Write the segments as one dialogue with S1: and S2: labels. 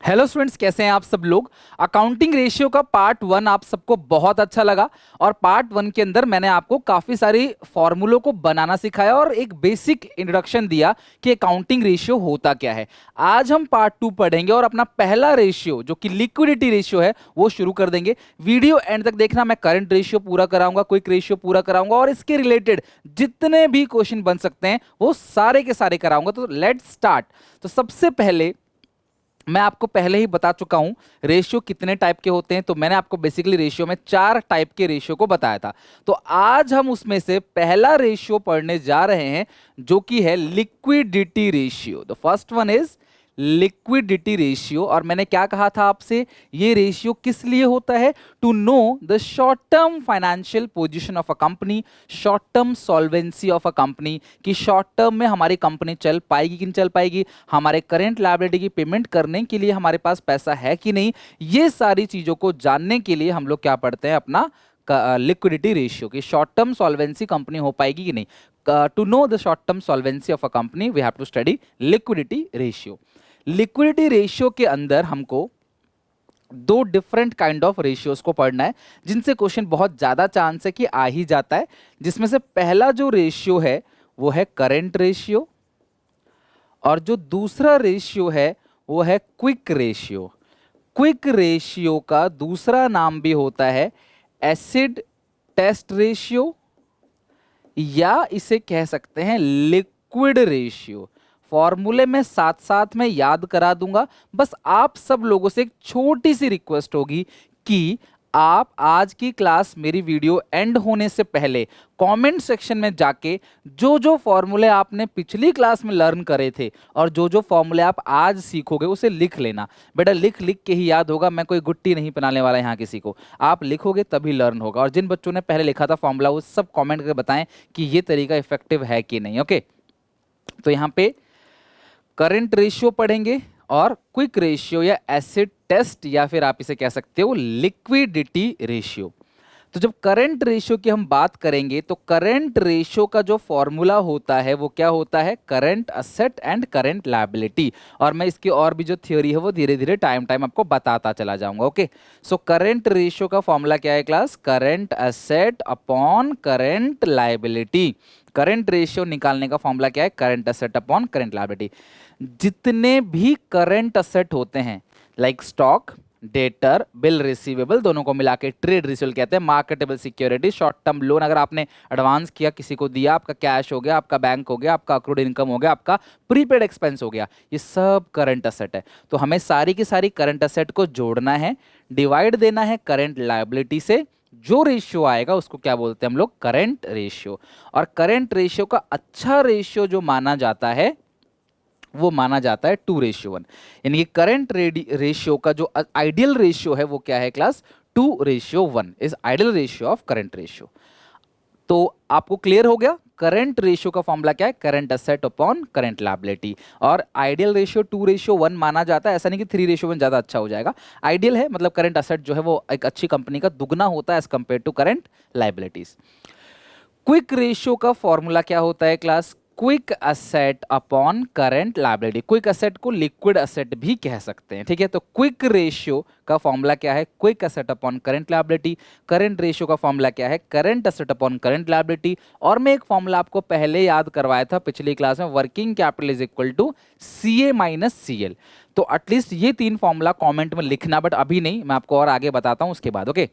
S1: Hello students, कैसे हैं आप सब लोग। अकाउंटिंग रेशियो का पार्ट वन आप सबको बहुत अच्छा लगा और पार्ट वन के अंदर मैंने आपको काफी सारी फॉर्मूलों को बनाना सिखाया और एक बेसिक इंट्रोडक्शन दिया कि अकाउंटिंग रेशियो होता क्या है। आज हम पार्ट टू पढ़ेंगे और अपना पहला रेशियो जो कि लिक्विडिटी रेशियो है वो शुरू कर देंगे। वीडियो एंड तक देखना, मैं करंट रेशियो पूरा कराऊंगा, क्विक रेशियो पूरा कराऊंगा और इसके रिलेटेड जितने भी क्वेश्चन बन सकते हैं वो सारे के सारे कराऊंगा। तो लेट्स स्टार्ट। तो सबसे पहले मैं आपको पहले ही बता चुका हूं रेशियो कितने टाइप के होते हैं। तो मैंने आपको बेसिकली रेशियो में 4 टाइप के रेशियो को बताया था। तो आज हम उसमें से पहला रेशियो पढ़ने जा रहे हैं जो कि है liquidity ratio. The first one is liquidity ratio. और मैंने क्या कहा था आपसे, ये रेशियो किस लिए होता है? To know the short term financial position of a company, short term solvency of a company, कि शॉर्ट टर्म में हमारी कंपनी चल पाएगी कि नहीं चल पाएगी, हमारे करेंट लायबिलिटी की पेमेंट करने के लिए हमारे पास पैसा है कि नहीं। ये सारी चीजों को जानने के लिए हम लोग क्या पढ़ते हैं, अपना लिक्विडिटी रेशियो, की शॉर्ट टर्म सॉल्वेंसी कंपनी हो पाएगी कि नहीं। To know the short term solvency of a company we have to study liquidity ratio. Liquidity ratio के अंदर हमको दो डिफरेंट काइंड ऑफ रेशियोज को पढ़ना है जिनसे क्वेश्चन बहुत ज्यादा चांस है कि आ ही जाता है। जिसमें से पहला जो रेशियो है वो है करंट रेशियो और जो दूसरा रेशियो है वो है क्विक रेशियो। क्विक रेशियो का दूसरा नाम भी होता है एसिड टेस्ट रेशियो या इसे कह सकते हैं लिक्विड रेशियो। फॉर्मूले में साथ साथ में याद करा दूंगा। बस आप सब लोगों से एक छोटी सी रिक्वेस्ट होगी कि आप आज की क्लास मेरी वीडियो एंड होने से पहले कमेंट सेक्शन में जाके जो जो फॉर्मूले आपने पिछली क्लास में लर्न करे थे और जो जो फॉर्मूले आप आज सीखोगे उसे लिख लेना। बेटा लिख लिख के ही याद होगा, मैं कोई गुट्टी नहीं बनाने वाला यहाँ किसी को। आप लिखोगे तभी लर्न होगा। और जिन बच्चों ने पहले लिखा था फॉर्मूला वो सब कमेंट करके बताएं कि ये तरीका इफेक्टिव है कि नहीं। ओके, तो यहाँ पे करंट रेशियो पढ़ेंगे और क्विक रेशियो या एसिड टेस्ट या फिर आप इसे कह सकते हो लिक्विडिटी रेशियो। तो जब करंट रेशियो की हम बात करेंगे तो करंट रेशियो का जो फॉर्मूला होता है वो क्या होता है, current asset and current liability. और मैं इसकी और भी जो थ्योरी है वो धीरे धीरे टाइम आपको बताता चला जाऊंगा। ओके, सो करंट रेशियो का फॉर्मूला क्या है class, current asset upon current liability. Current ratio निकालने का फॉर्मूला क्या है, current asset upon current liability. जितने भी करंट असेट होते हैं like stock, debtor, bill receivable, दोनों को मिला के ट्रेड रिसीवेबल कहते हैं, marketable security, short term loan, अगर आपने एडवांस किया किसी को दिया, आपका कैश हो गया, आपका बैंक हो गया, आपका अक्रूड इनकम हो गया, आपका प्रीपेड एक्सपेंस हो गया, ये सब करंट असेट है। तो हमें सारी की सारी करंट असेट को जोड़ना है, डिवाइड देना है करंट लायबिलिटी से। जो रेशियो आएगा उसको क्या बोलते हैं हम लोग, करंट रेशियो। और करंट रेशियो का अच्छा रेशियो जो माना जाता है वो माना जाता है 2:1। यानी कि करंट रेशियो का जो आइडियल रेशियो है वो क्या है class, 2:1 is ideal ratio of current ratio. तो आपको क्लियर हो गया करंट रेशियो का फॉर्मूला क्या है, current asset upon current liability. और आइडियल रेशियो 2:1 माना जाता है, ऐसा नहीं कि 3:1 ज्यादा अच्छा हो जाएगा। आइडियल है मतलब करंट असेट जो है वो एक अच्छी कंपनी का दुगना होता है as compared to current liabilities. Quick ratio का फॉर्मूला क्या होता है class, quick asset upon current liability. Quick asset को लिक्विड असेट भी कह सकते हैं, ठीक है। तो क्विक रेशियो का फॉर्मूला क्या है, quick asset upon current liability. Current ratio का फॉर्मूला क्या है, current asset upon current liability. और मैं एक फॉर्मूला आपको पहले याद करवाया था पिछली क्लास में, working capital is equal to CA minus CL। तो एटलीस्ट ये 3 फॉर्मूला कॉमेंट में लिखना, बट अभी नहीं, मैं आपको और आगे बताता हूं उसके बाद। Okay,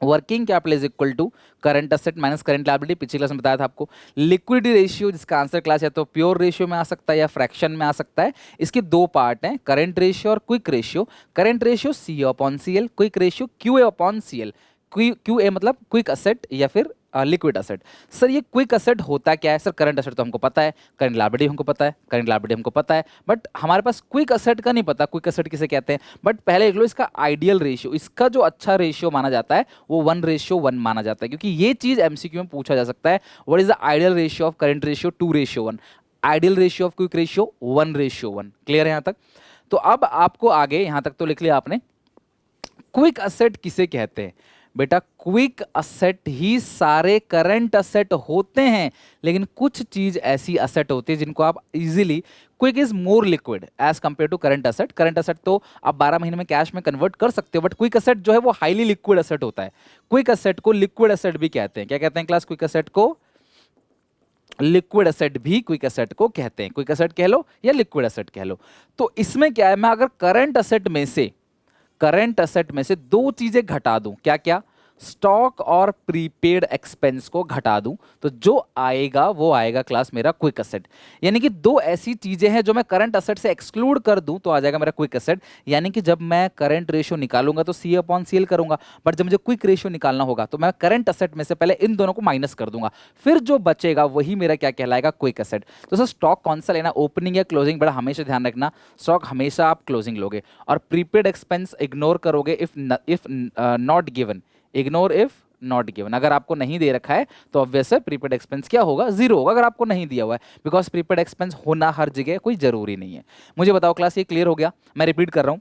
S1: working capital is equal to current asset minus current liability, पिछली क्लास में बताया था आपको। लिक्विडिटी रेशियो जिसका आंसर क्लास है तो प्योर रेशियो में आ सकता है या फ्रैक्शन में आ सकता है। इसके 2 पार्ट हैं, करंट रेशियो और quick ratio. Current ratio CA upon CL, quick ratio QA upon CL। QA मतलब क्विक असेट या फिर लिक्विड असेट। सर ये क्विक असेट होता क्या है? सर करंट असेट तो हमको पता है, करंट लायबिलिटी हमको पता है, करंट लायबिलिटी हमको पता है, बट हमारे पास क्विक असेट का नहीं पता, क्विक असेट किसे कहते हैं। बट पहले देख लो इसका आइडियल रेशियो, इसका जो अच्छा रेशियो माना जाता है वो 1:1 माना जाता है, क्योंकि ये चीज MCQ में पूछा जा सकता है। What is the ideal ratio of current ratio, 2:1। Ideal ratio of quick ratio 1:1। Clear है यहां तक? तो अब आपको आगे यहां तक तो लिख लिया आपने, क्विक असेट किसे कहते हैं। बेटा क्विक असेट ही सारे करंट असेट होते हैं, लेकिन कुछ चीज ऐसी असेट होती है जिनको आप easily, quick is more liquid as compared to current asset. Current asset तो आप 12 महीने में कैश में कन्वर्ट कर सकते हो, बट क्विक असेट जो है वो हाईली लिक्विड असेट होता है। क्विक असेट को लिक्विड असेट भी कहते हैं। क्या कहते हैं क्लास? क्विक असेट को लिक्विड एसेट भी क्विक एसेट को कहते हैं। क्विक एसेट कह लो या लिक्विड एसेट कह लो। तो इसमें क्या है, मैं अगर करंट एसेट में से दो चीजें घटा दूं, क्या क्या? स्टॉक और प्रीपेड एक्सपेंस को घटा दूं, तो जो आएगा वो आएगा क्लास मेरा क्विक एसेट। यानी कि दो ऐसी चीजें हैं जो मैं करंट एसेट से एक्सक्लूड कर दूं तो आ जाएगा मेरा क्विक एसेट। यानी कि जब मैं करंट रेशियो निकालूंगा तो सी अपॉन सीएल करूंगा, बट जब मुझे क्विक रेशियो निकालना होगा तो मैं करंट एसेट में से पहले इन दोनों को माइनस कर दूंगा, फिर जो बचेगा वही मेरा क्या कहलाएगा? Quick asset. तो सर स्टॉक कौन सा लेना, ओपनिंग या क्लोजिंग? बड़ा हमेशा ध्यान रखना, स्टॉक हमेशा आप क्लोजिंग लोगे, और प्रीपेड एक्सपेंस इग्नोर करोगे if not given. Ignore if not given. अगर आपको नहीं दे रखा है तो ऑब्वियस है प्रीपेड एक्सपेंस क्या होगा? जीरो होगा, अगर आपको नहीं दिया हुआ है, बिकॉज प्रीपेड एक्सपेंस होना हर जगह कोई जरूरी नहीं है। मुझे बताओ क्लास, ये क्लियर हो गया? मैं रिपीट कर रहा हूं,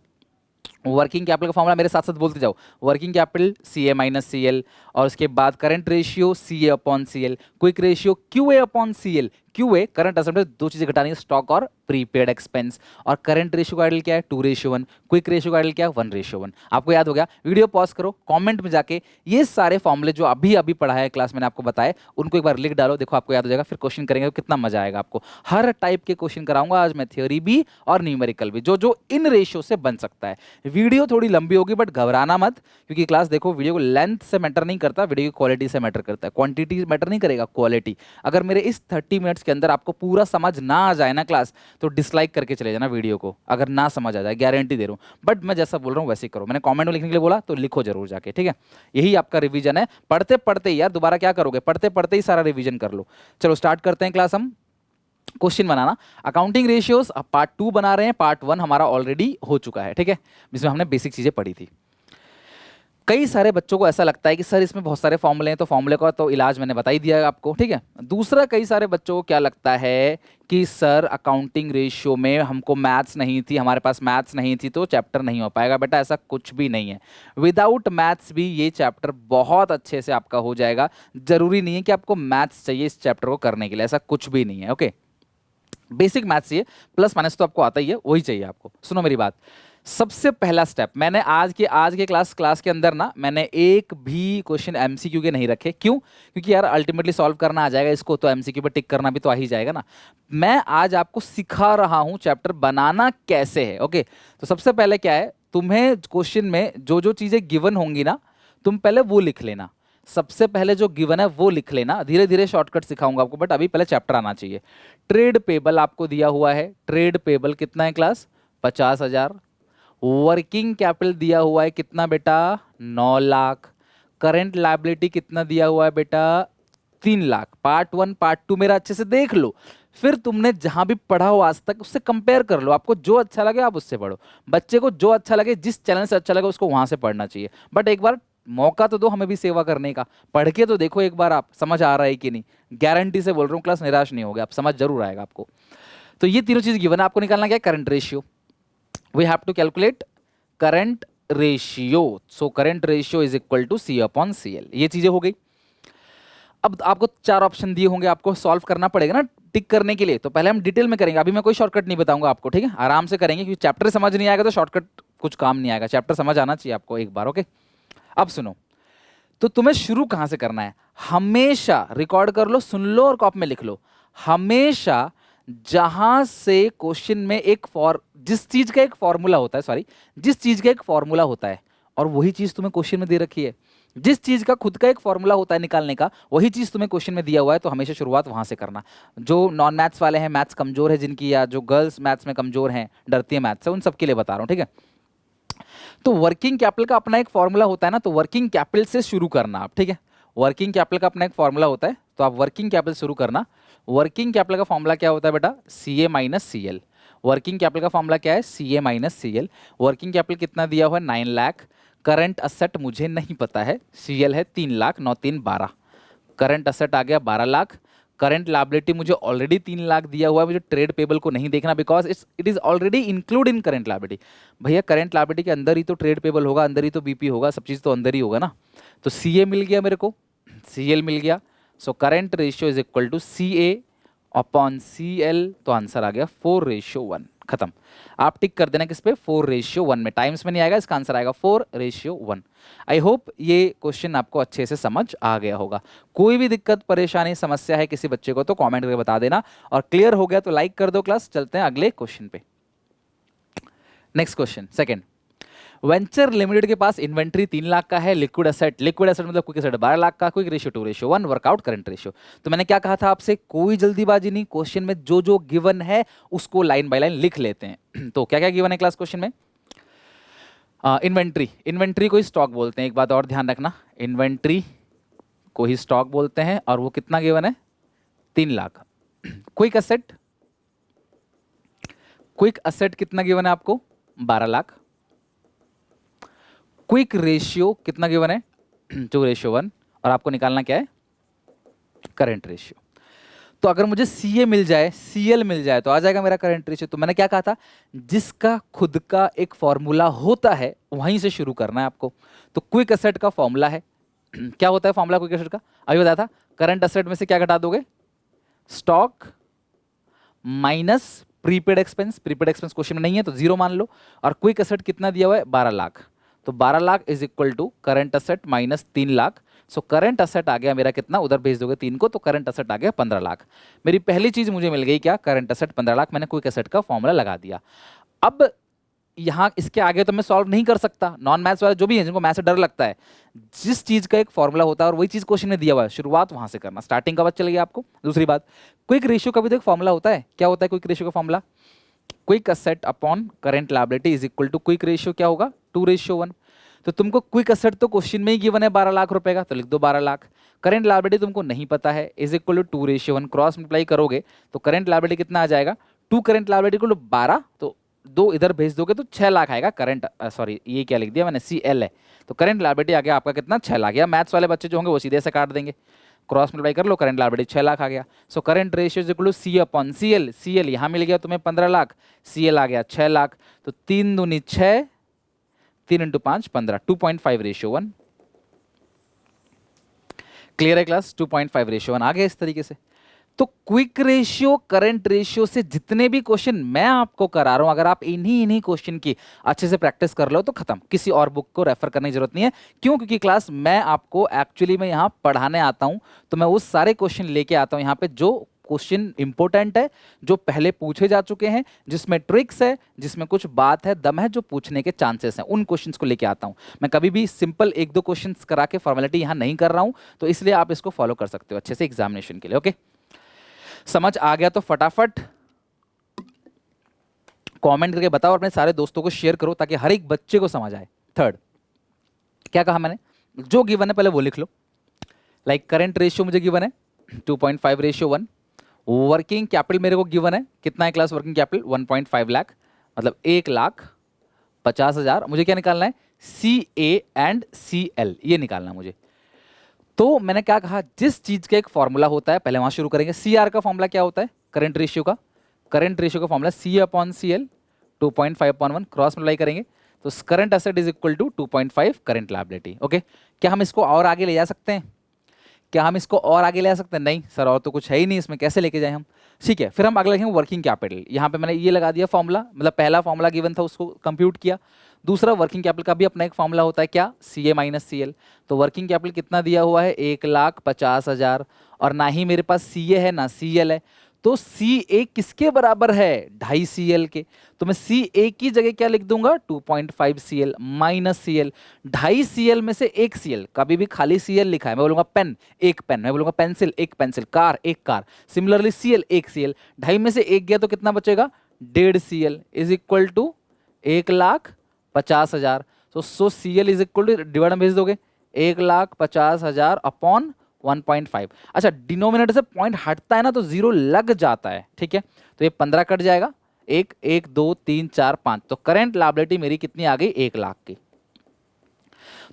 S1: वर्किंग कैपिटल का फॉर्मूला मेरे साथ साथ बोलते जाओ। Working capital C A minus C L, और उसके बाद current ratio C A upon C L, quick ratio Q A upon C L. Q A current asset में दो चीजें घटानी है, स्टॉक और प्रीपेड एक्सपेंस। और करंट रेशियो का आइडल क्या है? 2:1। क्विक रेशियो का आइडल क्या है? 1:1। आपको याद हो गया? वीडियो पॉज करो, कमेंट में जाके ये सारे फॉर्मूले जो अभी अभी पढ़ा है क्लास मैंने आपको बताए उनको एक बार लिख डालो, देखो आपको याद हो जाएगा। फिर क्वेश्चन करेंगे तो कितना मजा आएगा आपको। हर टाइप के क्वेश्चन कराऊंगा आज मैं, थ्योरी भी और न्यूमेरिकल भी, जो जो इन रेशियो से बन सकता है। वीडियो थोड़ी लंबी होगी बट घबराना मत, क्योंकि क्लास देखो वीडियो को लेंथ से मैटर नहीं करता, वीडियो की क्वालिटी से मैटर करता है। क्वांटिटी मैटर नहीं करेगा, क्वालिटी। अगर मेरे इस 30 मिनट्स के अंदर आपको पूरा समझ ना आ जाए ना क्लास, तो डिसलाइक करके चले जाना वीडियो को, अगर ना समझ आ जाए, गारंटी दे रहा हूं। बट मैं जैसा बोल रहा हूं वैसे ही करो। मैंने कमेंट में लिखने के लिए बोला तो लिखो जरूर जाके, ठीक है? यही आपका रिवीजन है। पढ़ते पढ़ते यार दोबारा क्या करोगे, पढ़ते पढ़ते ही सारा रिवीजन कर लो। चलो स्टार्ट करते हैं क्लास। हम क्वेश्चन बनाना अकाउंटिंग रेशियोज पार्ट 2 बना रहे हैं। पार्ट 1 हमारा ऑलरेडी हो चुका है, ठीक है, जिसमें हमने बेसिक चीजें पढ़ी थी। कई सारे बच्चों को ऐसा लगता है कि सर इसमें बहुत सारे फॉर्मूले हैं, तो फॉर्मूले का तो इलाज मैंने बता ही दिया आपको, ठीक है। दूसरा, कई सारे बच्चों को क्या लगता है कि सर अकाउंटिंग रेशियो में हमको मैथ्स नहीं थी, हमारे पास मैथ्स नहीं थी तो चैप्टर नहीं हो पाएगा। बेटा ऐसा कुछ भी नहीं है, विदाउट मैथ्स भी ये चैप्टर बहुत अच्छे से आपका हो जाएगा। जरूरी नहीं है कि आपको मैथ्स चाहिए इस चैप्टर को करने के लिए, ऐसा कुछ भी नहीं है, ओके। बेसिक मैथ्स चाहिए, प्लस माइनस तो आपको आता ही है, वही चाहिए आपको। सुनो मेरी बात, सबसे पहला स्टेप मैंने आज के क्लास के अंदर ना मैंने एक भी क्वेश्चन एमसीक्यू के नहीं रखे। क्यों? क्योंकि यार अल्टीमेटली सॉल्व करना आ जाएगा इसको, तो एमसीक्यू पे टिक करना भी तो आ ही जाएगा ना। मैं आज आपको सिखा रहा हूं चैप्टर बनाना कैसे है, ओके। तो सबसे पहले क्या है, तुम्हें क्वेश्चन में जो जो चीजें गिवन होंगी ना, तुम पहले वो लिख लेना। सबसे पहले जो गिवन है वो लिख लेना, धीरे धीरे शॉर्टकट सिखाऊंगा आपको, बट अभी पहले चैप्टर आना चाहिए। ट्रेड पेबल आपको दिया हुआ है, ट्रेड पेबल कितना है क्लास? 50,000। वर्किंग कैपिटल दिया हुआ है कितना बेटा? 9 लाख। करंट लायबिलिटी कितना दिया हुआ है बेटा? 3 लाख। पार्ट 1 पार्ट 2 मेरा अच्छे से देख लो, फिर तुमने जहां भी पढ़ा हो आज तक उससे कंपेयर कर लो। आपको जो अच्छा लगे आप उससे पढ़ो, बच्चे को जो अच्छा लगे, जिस चैनल से अच्छा लगे उसको वहां से पढ़ना चाहिए। बट एक बार मौका तो दो हमें भी सेवा करने का, पढ़ के तो देखो एक बार आप, समझ आ रहा है कि नहीं। गारंटी से बोल रहा हूँ क्लास, निराश नहीं होगा, आप समझ जरूर आएगा आपको। तो ये तीनों चीज गिवन है, आपको निकालना क्या है? Current ratio. we have to calculate current ratio, so current ratio is equal to C upon CL। ये चीजें हो गई। अब आपको 4 ऑप्शन दिए होंगे, आपको सॉल्व करना पड़ेगा ना टिक करने के लिए, तो पहले हम डिटेल में करेंगे। अभी मैं कोई शॉर्टकट नहीं बताऊंगा आपको, ठीक है, आराम से करेंगे, क्योंकि चैप्टर समझ नहीं आएगा तो शॉर्टकट कुछ काम नहीं आएगा। चैप्टर समझ आना चाहिए आपको एक बार, ओके। अब सुनो, तो तुम्हें शुरू कहां से करना है? हमेशा रिकॉर्ड कर लो, सुन लो और कॉपी में लिख लो। हमेशा जहां से क्वेश्चन में जिस चीज का एक फॉर्मूला होता है, सॉरी, जिस चीज का एक फॉर्मूला होता है, और वही चीज तुम्हें क्वेश्चन में दे रखी है, जिस चीज का खुद का एक फॉर्मूला होता है निकालने का, वही चीज तुम्हें क्वेश्चन में दिया हुआ है, तो हमेशा शुरुआत वहां से करना। जो नॉन मैथ्स वाले हैं, मैथ्स कमजोर है जिनकी, या जो गर्ल्स मैथ्स में कमजोर हैं, डरती है मैथ्स से, उन सबके लिए बता रहा हूं, ठीक है। तो वर्किंग कैपिटल का अपना एक फॉर्मूला होता है ना, तो वर्किंग कैपिटल से शुरू करना आप, ठीक है। वर्किंग कैपिटल का अपना एक फॉर्मूला होता है, तो आप वर्किंग कैपिटल शुरू करना। वर्किंग कैपिटल का फॉर्मूला क्या होता है बेटा? C A minus C L. Working capital का फॉर्मूला क्या है? C A minus C L. Working capital कितना दिया हुआ है? 9 लाख। करंट असेट मुझे नहीं पता है, सी एल है 3 लाख, 9 3 12। करंट असेट आ गया 12 लाख। करंट लायबिलिटी मुझे ऑलरेडी 3 लाख दिया हुआ है, मुझे ट्रेड पेबल को नहीं देखना, because it is already include in current liability. भैया करंट लायबिलिटी के अंदर ही तो ट्रेड पेबल होगा, अंदर ही तो बीपी होगा, सब चीज़ तो अंदर ही होगा ना। तो सी ए मिल गया मेरे को, सी एल मिल गया। So current ratio is equal to C A upon C L, तो आंसर आ गया 4:1, खत्म। आप टिक कर देना किस पे, 4:1 में, टाइम्स में नहीं आएगा, इसका आंसर आएगा 4:1। आई होप ये क्वेश्चन आपको अच्छे से समझ आ गया होगा। कोई भी दिक्कत परेशानी समस्या है किसी बच्चे को तो कमेंट करके बता देना, और क्लियर हो गया तो लाइक कर दो क्लास। चलते हैं अगले क्वेश्चन पे। Next question second, venture limited के पास इन्वेंट्री 3 लाख का है, लिक्विड एसेट मतलब क्विक एसेट 12 लाख का, quick ratio 2:1, workout current ratio. तो मैंने क्या कहा था आपसे, कोई जल्दीबाजी नहीं, क्वेश्चन में जो जो गिवन है उसको लाइन बाय लाइन लिख लेते हैं। तो क्या क्या गिवन है क्लास क्वेश्चन में, इन्वेंट्री को ही स्टॉक बोलते हैं, एक बात और ध्यान रखना, इन्वेंट्री को ही स्टॉक बोलते हैं, और वो कितना गिवन है, 3 लाख। क्विक असेट कितना गिवन है आपको, 12 लाख। क्विक रेशियो कितना गिवन है, 2:1, और आपको निकालना क्या है, करंट रेशियो। तो अगर मुझे सीए मिल जाए, सीएल मिल जाए, तो आ जाएगा मेरा करंट रेशियो। तो मैंने क्या कहा था, जिसका खुद का एक फॉर्मूला होता है वहीं से शुरू करना है आपको। तो क्विक एसेट का फॉर्मूला है, क्या होता है फॉर्मूला क्विक एसेट का, अभी बताया था, करंट एसेट में से क्या घटा दोगे, stock minus prepaid expense question में नहीं है तो 0 मान लो, और क्विक एसेट कितना दिया हुआ है, 12 लाख। तो 12 lakh is equal to current asset minus 3 lakh. So current asset आ गया मेरा कितना, उधर भेज दोगे 3 को, तो करंट एसेट आ गया 15 लाख। मेरी पहली चीज मुझे मिल गई क्या, करंट एसेट 15 लाख, मैंने क्विक एसेट का फॉर्मूला लगा दिया। अब यहां इसके आगे तो मैं सॉल्व नहीं कर सकता, नॉन मैथ्स वाला जो भी है जिनको मैथ्स से डर लगता है, जिस चीज का एक फॉर्मूला होता है और वही चीज क्वेश्चन में दिया हुआ है, शुरुआत वहां से करना, स्टार्टिंग का बात चल गया आपको। दूसरी बात, क्विक रेशियो का भी तो एक फॉर्मूला होता है, क्या होता है क्विक रेशियो का formula, quick asset upon current liability is equal to quick ratio क्या होगा, 2:1। तो तुमको क्विक एसेट तो क्वेश्चन में ही गिवन है 12 लाख रुपए का, तो लिख दो 12 लाख। करंट लायबिलिटी तुमको नहीं पता है, is equal to 2:1, cross multiply करोगे तो करंट लायबिलिटी कितना आ जाएगा, 2 करंट लायबिलिटी इक्वल टू 12, तो 2 इधर भेज दोगे तो 6 लाख आएगा करंट, सॉरी ये क्या लिख दिया मैंने, CL है। तो करंट लायबिलिटी आ गया आपका कितना, 6 लाख। या मैथ्स वाले बच्चे जो होंगे वो सीधे से काट देंगे, क्रॉस मल्टीप्लाई कर लो, करंट लायबिलिटी 6 लाख आ गया। So current ratio is equal to C upon CL, CL यहाँ मिल गया तुम्हें 15 लाख, CL आ गया 6 लाख। तो 3 दूनी 6, 3 इंटू 5 15, 2.5:1। क्लियर है क्लास, 2.5:1 आ गया इस तरीके से। तो क्विक रेशियो करंट रेशियो से जितने भी क्वेश्चन मैं आपको करा रहा हूं, अगर आप इन्हीं क्वेश्चन की अच्छे से प्रैक्टिस कर लो तो खत्म, किसी और बुक को रेफर करने की जरूरत नहीं है। क्यों, क्योंकि क्लास मैं आपको एक्चुअली में यहां पढ़ाने आता हूं, तो मैं वो सारे क्वेश्चन लेके आता हूं यहाँ पे जो क्वेश्चन इंपॉर्टेंट है, जो पहले पूछे जा चुके हैं, जिसमें ट्रिक्स है, जिसमें कुछ बात है, दम है, जो पूछने के चांसेस हैं, उन क्वेश्चंस को लेके आता हूं। मैं कभी भी सिंपल 1-2 क्वेश्चंस करा के फॉर्मेलिटी यहां नहीं कर रहा हूं, तो इसलिए आप इसको फॉलो कर सकते हो अच्छे से एग्जामिनेशन के लिए। ओके, समझ आ गया तो फटाफट कमेंट करके बताओ, अपने सारे दोस्तों को शेयर करो ताकि हर एक बच्चे को समझ आए। थर्ड, क्या कहा मैंने, जो गिवन है पहले वो लिख लो। लाइक करंट रेशियो मुझे गिवन है 2.5:1, वर्किंग कैपिटल मेरे को गिवन है कितना है क्लास, वर्किंग कैपिटल 1.5 लाख, मतलब 1,50,000। मुझे क्या निकालना है, CA एंड CL, ये निकालना है मुझे। तो मैंने क्या कहा, जिस चीज का एक फॉर्मूला होता है पहले वहां शुरू करेंगे। CR का फॉर्मूला क्या होता है, करंट रेशियो का formula C upon CL 2.5/1, cross multiply करेंगे तो current asset is equal to 2.5 current liability. Okay, क्या हम इसको और आगे ले जा सकते हैं, नहीं सर, और तो कुछ है ही नहीं इसमें, कैसे लेके जाए हम। ठीक है, फिर हम अगला लिखेंगे वर्किंग कैपिटल। यहाँ पे मैंने ये लगा दिया फॉर्मूला, मतलब पहला फॉर्मूला गिवन था उसको कंप्यूट किया। दूसरा, वर्किंग कैपिटल का भी अपना एक फॉर्मूला होता है, क्या, CA माइनस CL। तो वर्किंग कैपिटल कितना दिया हुआ है, 1,50,000, और ना ही मेरे पास CA है ना CL है, तो CA किसके बराबर है, 2.5 CL के। तो मैं CA की जगह क्या लिख दूंगा, 2.5 CL माइनस CL। 2.5 CL में से 1 CL, कभी भी खाली CL लिखा है मैं बोलूंगा पेन, 1 पेन, मैं बोलूंगा pencil, 1 pencil, car, 1 car. Similarly CL 1 CL, 2.5 में से 1 गया तो कितना बचेगा, 1.5 CL is equal to 1,50,000। So CL is equal to, divide में भेज दोगे, 1,50,000 अपॉन 1.5। अच्छा, डिनोमिनेटर से पॉइंट हटता है ना तो 0 लग जाता है, ठीक है। तो ये 15 कट जाएगा, 1 1 2 3 4 5, तो करंट लायबिलिटी मेरी कितनी आ गई, 1 लाख की।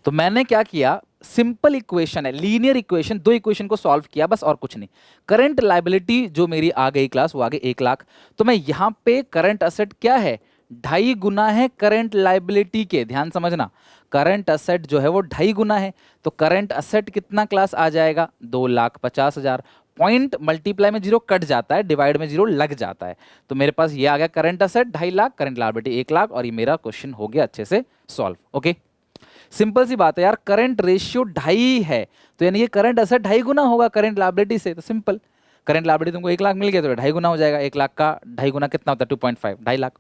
S1: तो मैंने क्या किया, सिंपल इक्वेशन है, लीनियर इक्वेशन, 2 इक्वेशन को सॉल्व किया बस, और कुछ नहीं। करंट लायबिलिटी जो मेरी आ गई क्लास, वो आ गई 1 लाख। तो मैं यहां पे करंट एसेट क्या है, ढाई गुना है करंट लाइबिलिटी के, ध्यान समझना, करंट असेट जो है वो ढाई गुना है, तो करंट असेट कितना क्लास आ जाएगा, 2,50,000। पॉइंट मल्टीप्लाई में जीरो कट जाता है, डिवाइड में जीरो लग जाता है, तो मेरे पास ये आ गया current asset 2.5 lakh, current liability 1 lakh, और ये मेरा क्वेश्चन हो गया अच्छे से सॉल्व। ओके, सिंपल सी बात है यार, करंट रेशियो 2.5 है, तो यानी ये करंट असेट 2.5 गुना होगा करंट लायबिलिटी से, तो सिंपल, करंट लायबिलिटी तुमको 1 लाख मिल गया तो 2.5 गुना हो जाएगा, 1 लाख का 2.5 गुना कितना होता है, 2.5, 2.5 लाख।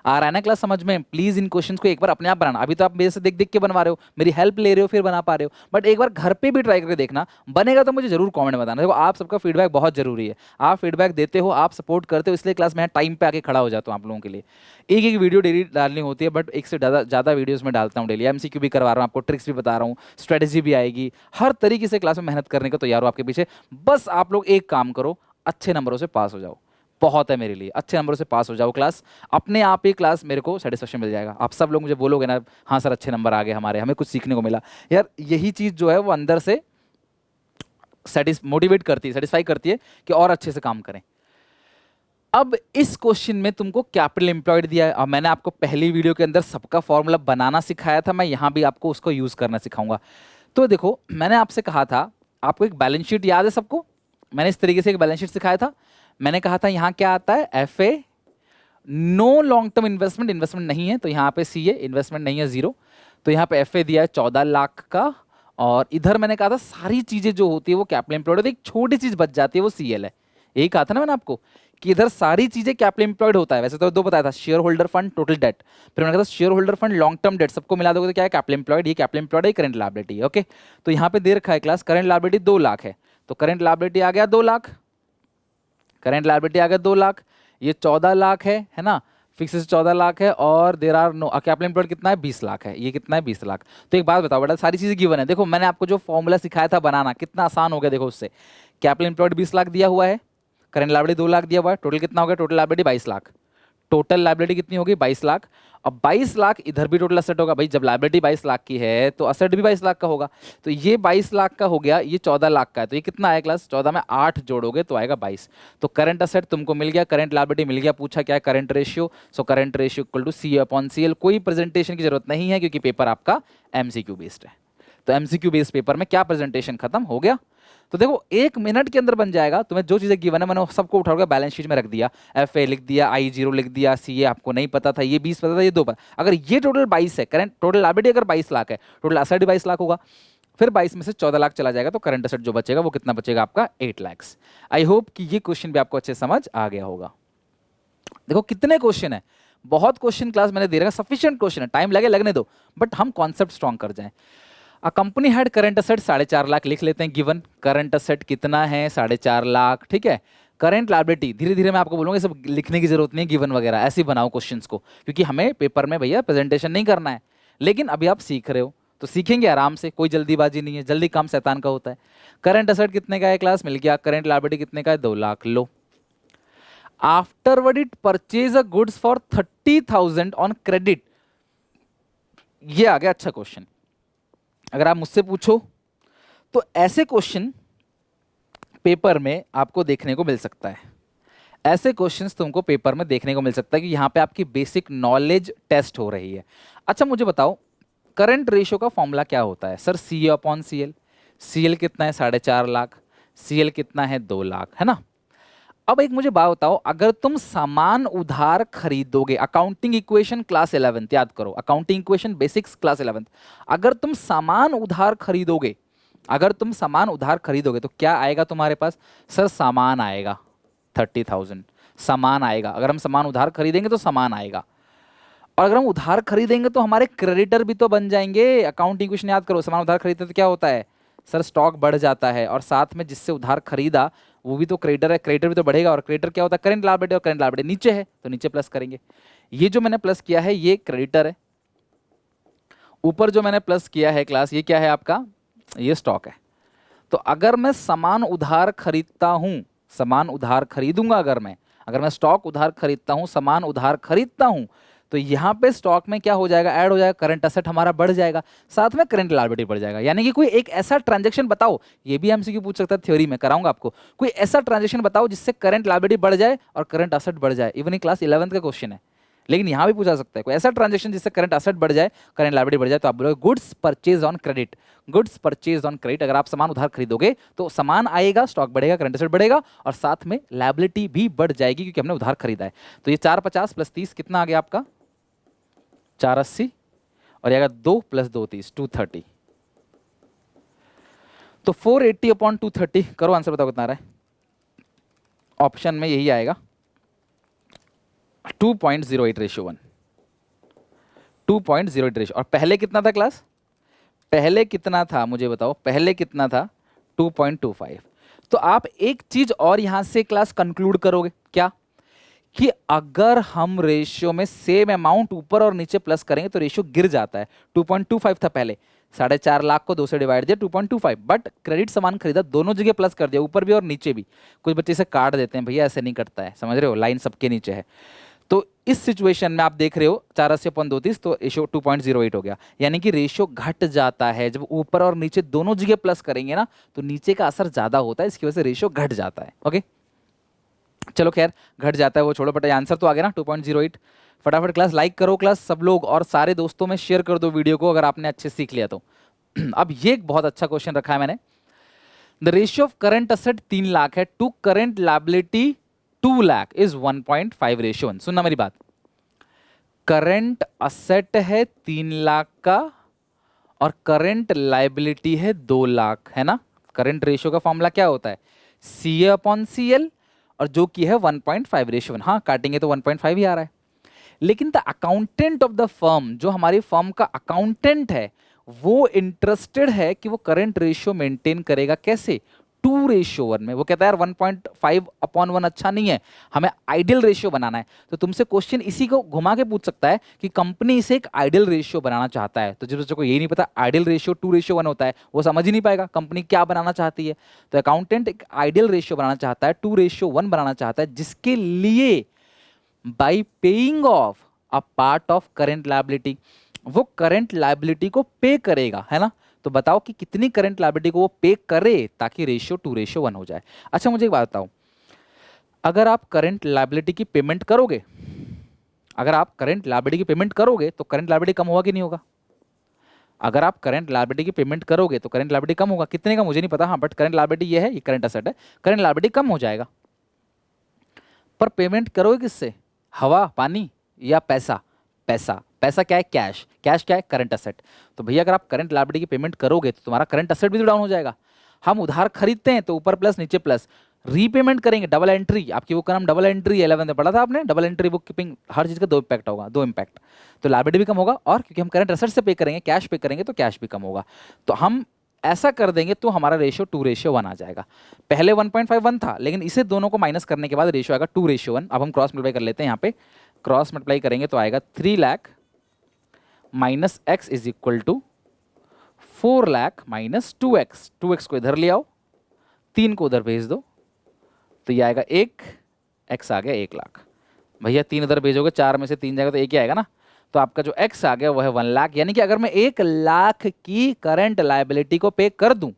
S1: आ रहा है ना क्लास समझ में? प्लीज इन क्वेश्चंस को एक बार अपने आप बनाना, अभी तो आप मेरे से देख देख के बनवा रहे हो, मेरी हेल्प ले रहे हो फिर बना पा रहे हो, बट एक बार घर पे भी ट्राई करके देखना, बनेगा तो मुझे जरूर कमेंट में बताना। देखो आप सबका फीडबैक बहुत जरूरी है, आप फीडबैक देते हो, आप सपोर्ट करते हो, इसलिए क्लास में टाइम पे आके खड़ा हो जाता हूँ आप लोगों के लिए। एक एक वीडियो डेली डालनी होती है, बट एक से ज़्यादा वीडियोस में डालता हूँ डेली, एमसीक्यू भी करवा रहा हूँ आपको, ट्रिक्स भी बता रहा हूँ, स्ट्रेटेजी भी आएगी, हर तरीके से क्लास में मेहनत करने को तैयार हो आपके पीछे। बस आप लोग एक काम करो, अच्छे नंबरों से पास हो जाओ, बहुत है मेरे लिए, अच्छे नंबरों से पास हो जाओ, क्लास अपने आप ही क्लास मेरे को सेटिस्फेक्शन मिल जाएगा। आप सब लोग मुझे बोलोगे ना, हाँ सर अच्छे नंबर आ गए हमारे, हमें कुछ सीखने को मिला, यार यही चीज़ जो है वो अंदर से मोटिवेट करती है, सेटिस्फाई करती है कि और अच्छे से काम करें। अब इस क्वेश्चन में तुमको कैपिटल एम्प्लॉयड दिया है, और मैंने आपको पहली वीडियो के अंदर सबका फॉर्मूला बनाना सिखाया था, मैं यहां भी आपको उसको यूज करना सिखाऊंगा। तो देखो मैंने आपसे कहा था, आपको एक बैलेंस शीट याद है सबको, मैंने इस तरीके से एक बैलेंस शीट सिखाया था, मैंने कहा था यहां क्या आता है, F A, no long term investment, investment नहीं है, तो यहाँ पे सी ए, इन्वेस्टमेंट नहीं है, जीरो, तो यहाँ पे एफ ए दिया है 14 लाख का, और इधर मैंने कहा था सारी चीजें जो होती है वो कैपिटल एम्प्लॉयड, एक छोटी चीज बच जाती है वो सीएल है, यही कहा था ना मैंने आपको कि इधर सारी चीजें कैपिटल एम्प्लॉयड होता है। वैसे तो दो बताया था, share holder fund, total date, फिर मैंने कहा था share holder fund, long term debt, सबको मिला दोगे तो क्या है, कैपिटल एम्प्लॉयड, ये कैपिटल एम्प्लॉयड है, करंट लायबिलिटी है। ओके, तो यहाँ पे दे रखा है क्लास, करंट लायबिलिटी 2 लाख है, तो करंट लायबिलिटी आ गया 2 लाख, करंट लायबिलिटी आ गया 2 लाख, ये 14 लाख है ना, फिक्स से 14 लाख है, और there are no capital employed कितना है, 20 लाख है, ये कितना है, 20 लाख। तो एक बात बताओ बेटा, सारी चीजें गिवन है, देखो मैंने आपको जो फॉर्मूला सिखाया था बनाना, कितना आसान हो गया देखो उससे, कैपिटल एम्प्लॉयड 20 लाख दिया हुआ है, करंट लायबिलिटी 2 लाख दिया हुआ है, टोटल कितना हो गया, total liability 22 lakh, total liability कितनी होगी, 22 लाख। अब 22 लाख इधर भी टोटल असेट होगा भाई, जब लायबिलिटी 22 लाख की है तो असेट भी 22 लाख का होगा, तो ये 22 लाख का हो गया, ये 14 लाख का है, तो ये कितना आया क्लास, 14 में 8 जोड़ोगे तो आएगा 22। तो करंट असेट तुमको मिल गया, करंट लायबिलिटी मिल गया, पूछा क्या है current ratio, so current ratio equal to C upon C L. कोई प्रेजेंटेशन की जरूरत नहीं है क्योंकि पेपर आपका एमसीक्यू बेस्ड है, तो एमसीक्यू बेस्ड पेपर में क्या प्रेजेंटेशन, खत्म हो गया। तो देखो 1 मिनट के अंदर बन जाएगा, तुम्हें जो चीजें गिवन है मैंने सबको उठा के बैलेंस शीट में रख दिया, एफ ए लिख दिया, आई जीरो लिख दिया, सी ए आपको नहीं पता था, ये 20 पता था, ये 2 पता, अगर ये टोटल 22 है, करंट टोटल लायबिलिटी अगर 22 लाख है, टोटल असेट 22 लाख होगा, फिर 22 में से 14 लाख चला जाएगा, तो करंट असेट जो बचेगा वो कितना बचेगा आपका, 8 लाख। आई होप कि ये क्वेश्चन भी आपको अच्छे समझ आ गया होगा। देखो कितने क्वेश्चन है, बहुत क्वेश्चन क्लास मैंने दे रखा, सफिशिएंट क्वेश्चन है, टाइम लगे लगने दो, बट हम कॉन्सेप्ट स्ट्रॉन्ग कर जाएं। A company had current asset 4.5 lakh, लिख लेते हैं गिवन, करंट असेट कितना है 4.5 लाख, ठीक है। करंट लायबिलिटी धीरे धीरे मैं आपको बोलूंगा, सब लिखने की जरूरत नहीं है, गिवन वगैरह ऐसे ही बनाओ क्वेश्चंस को, क्योंकि हमें पेपर में भैया प्रेजेंटेशन नहीं करना है, लेकिन अभी आप सीख रहे हो तो सीखेंगे आराम से, कोई जल्दीबाजी नहीं है, जल्दी काम शैतान का होता है। करंट असेट कितने का है क्लास, मिल गया, करंट लायबिलिटी कितने का है, 2 लाख, लो। Afterward it purchase a goods for 30,000 on credit, ये आ गया अच्छा क्वेश्चन। अगर आप मुझसे पूछो तो ऐसे क्वेश्चन पेपर में आपको देखने को मिल सकता है, ऐसे क्वेश्चंस तुमको पेपर में देखने को मिल सकता है कि यहां पे आपकी बेसिक नॉलेज टेस्ट हो रही है। अच्छा मुझे बताओ, करंट रेशियो का फॉर्मूला क्या होता है, sir C A upon C L, C L कितना है 4.5 लाख, सी एल कितना है 2 लाख, है ना। अब एक मुझे बात बताओ, अगर तुम सामान उधार खरीदोगे, अकाउंटिंग इक्वेशन क्लास 11th याद करो, accounting equation basics class 11th, अगर तुम सामान उधार खरीदोगे, अगर तुम सामान उधार खरीदोगे तो क्या आएगा तुम्हारे पास, सर सामान आएगा 30,000, सामान आएगा, अगर हम सामान उधार खरीदेंगे तो सामान आएगा, और अगर हम उधार खरीदेंगे तो हमारे क्रेडिटर भी तो बन जाएंगे। अकाउंटिंग इक्वेशन याद करो, सामान उधार खरीदते तो क्या होता है, सर स्टॉक बढ़ जाता है, और साथ में जिससे उधार खरीदा वो भी तो क्रेडिटर है, क्रेडिटर भी तो बढ़ेगा, और क्रेडिटर क्या होता है, करंट लायबिलिटी, और करंट लायबिलिटी नीचे है तो नीचे प्लस करेंगे। ये जो मैंने प्लस किया है ये क्रेडिटर है, ऊपर जो मैंने प्लस किया है क्लास ये क्या है आपका, ये स्टॉक है। तो अगर मैं सामान उधार खरीदता हूं, सामान उधार खरीदूंगा, अगर मैं स्टॉक उधार खरीदता हूं, सामान उधार खरीदता हूं, तो यहां पे स्टॉक में क्या हो जाएगा, ऐड हो जाएगा, करंट असेट हमारा बढ़ जाएगा, साथ में करंट लायबिलिटी बढ़ जाएगा। यानी कि कोई एक ऐसा ट्रांजैक्शन बताओ, ये भी एमसीक्यू पूछ सकता है, थ्योरी में कराऊंगा आपको, कोई ऐसा ट्रांजैक्शन बताओ जिससे करंट लायबिलिटी बढ़ जाए और करंट असेट बढ़ जाए। इवन ये क्लास 11th का क्वेश्चन है, लेकिन यहाँ भी पूछा सकता है कोई ऐसा ट्रांजेक्शन जिससे करंट असेट बढ़ जाए, करंट लायबिलिटी बढ़ जाए, तो आप बोलोगे goods purchase on credit. Goods purchase on credit, अगर आप सामान उधार खरीदोगे तो सामान आएगा, स्टॉक बढ़ेगा, करंट असेट बढ़ेगा और साथ में लायबिलिटी भी बढ़ जाएगी क्योंकि हमने उधार खरीदा है। तो ये 450 प्लस 30 कितना आ गया आपका? 480 और ये 2 प्लस 2 30, 230। तो 480 अपॉन 230 करो, आंसर बताओ कितना आ रहा है? ऑप्शन में यही आएगा 2.08 रेशियो 1, 2.08 रेशियो। और पहले कितना था क्लास? पहले कितना था मुझे बताओ, पहले कितना था? 2.25। तो आप एक चीज और यहां से क्लास कंक्लूड करोगे क्या, कि अगर हम रेशियो में सेम अमाउंट ऊपर और नीचे प्लस करेंगे तो रेशियो गिर जाता है। 2.25 था पहले, 4.5 लाख को 2 से डिवाइड दिया 2.25, बट क्रेडिट सामान खरीदा दोनों जगह प्लस कर दिया, ऊपर भी और नीचे भी। कुछ बच्चे इसे काट देते हैं, भैया ऐसे नहीं कटता है, समझ रहे हो, लाइन सबके नीचे है। तो इस सिचुएशन में आप देख रहे हो 480/32, तो रेशियो 2.08 हो गया, यानी कि रेशियो घट जाता है जब ऊपर और नीचे दोनों जगह प्लस करेंगे ना, तो नीचे का असर ज्यादा होता है, इसकी वजह से रेशियो घट जाता है। ओके चलो खैर, घट जाता है वो छोड़ो, बट आंसर तो आ गया ना 2.08। फटाफट क्लास लाइक करो क्लास सब लोग, और सारे दोस्तों में शेयर कर दो वीडियो को अगर आपने अच्छे सीख लिया तो। अब ये एक बहुत अच्छा क्वेश्चन रखा है मैंने। The ratio of current asset 3 lakh है to current liability 2 lakh is 1.5 ratio 1। सुनना मेरी बात, करंट असेट है 3 लाख का और करंट लायबिलिटी है 2 लाख, है ना। करंट रेशियो का फॉर्मूला क्या होता है? CA/CL, और जो कि है 1.5 रेशियो 1। हाँ काटेंगे तो 1.5 ही आ रहा है, लेकिन the accountant of the firm, जो हमारी फर्म का अकाउंटेंट है, वो इंटरेस्टेड है कि वो करंट रेशियो मेंटेन करेगा कैसे? 2:1 में। वो कहता है यार 1.5/1 अच्छा नहीं है, हमें आइडियल रेशियो बनाना है। तो तुमसे क्वेश्चन इसी को घुमा के पूछ सकता है कि कंपनी इसे एक आइडियल रेशियो बनाना चाहता है, तो जिस बच्चों को यही नहीं पता आइडियल रेशियो 2:1 होता है, वो समझ ही नहीं पाएगा कंपनी क्या बनाना चाहती है। तो अकाउंटेंट एक आइडियल रेशियो बनाना चाहता है, 2:1 बनाना चाहता है, जिसके लिए by paying of a part of current liability, वो करंट लायबिलिटी को पे करेगा, है ना। तो बताओ कि कितनी करंट लायबिलिटी को वो पे करे ताकि रेशियो 2:1 हो जाए। अच्छा मुझे एक बात बताओ, अगर आप करंट लायबिलिटी की पेमेंट करोगे, अगर आप करंट लायबिलिटी की पेमेंट करोगे तो करंट लायबिलिटी कम होगा कि नहीं होगा? अगर आप करंट लायबिलिटी की पेमेंट करोगे तो करंट लायबिलिटी कम होगा, कितने का मुझे नहीं पता, हाँ बट करंट लायबिलिटी ये है, ये करंट असेट है, करंट लायबिलिटी कम हो जाएगा। पर पेमेंट करोगे किससे? हवा, पानी या पैसा? पैसा। पैसा क्या है? कैश। कैश क्या है? Current asset. तो भैया अगर आप करंट लायबिलिटी की पेमेंट करोगे तो तुम्हारा करंट असेट भी तो डाउन हो जाएगा। हम उधार खरीदते हैं तो ऊपर प्लस नीचे प्लस, रीपेमेंट करेंगे डबल एंट्री, आपकी बुक का नाम डबल एंट्री 11 में पढ़ा था आपने, डबल एंट्री बुक कीपिंग, हर चीज का 2 इम्पैक्ट होगा, 2 इम्पैक्ट। तो लायबिलिटी भी कम होगा, और क्योंकि हम करंट असेट से पे करेंगे, कैश पे करेंगे तो कैश भी कम होगा। तो हम ऐसा कर देंगे तो हमारा रेशियो 2:1 आ जाएगा। पहले 1.51 था, लेकिन इसे दोनों को माइनस करने के बाद रेशियो आएगा 2:1। अब हम क्रॉस मल्टीप्लाई कर लेते हैं, यहाँ पे क्रॉस मल्टीप्लाई करेंगे तो आएगा 3 lakh minus x is equal to 4 lakh minus 2x। 2x को इधर ले आओ, 3 को उधर भेज दो, तो ये आएगा 1, x आ गया 1 लाख। भैया 3 इधर भेजोगे, 4 में से 3 जाएगा तो 1 ही आएगा ना। तो आपका जो x आ गया वो है 1 लाख, यानी कि अगर मैं 1 लाख की करंट लायबिलिटी को पे कर दूं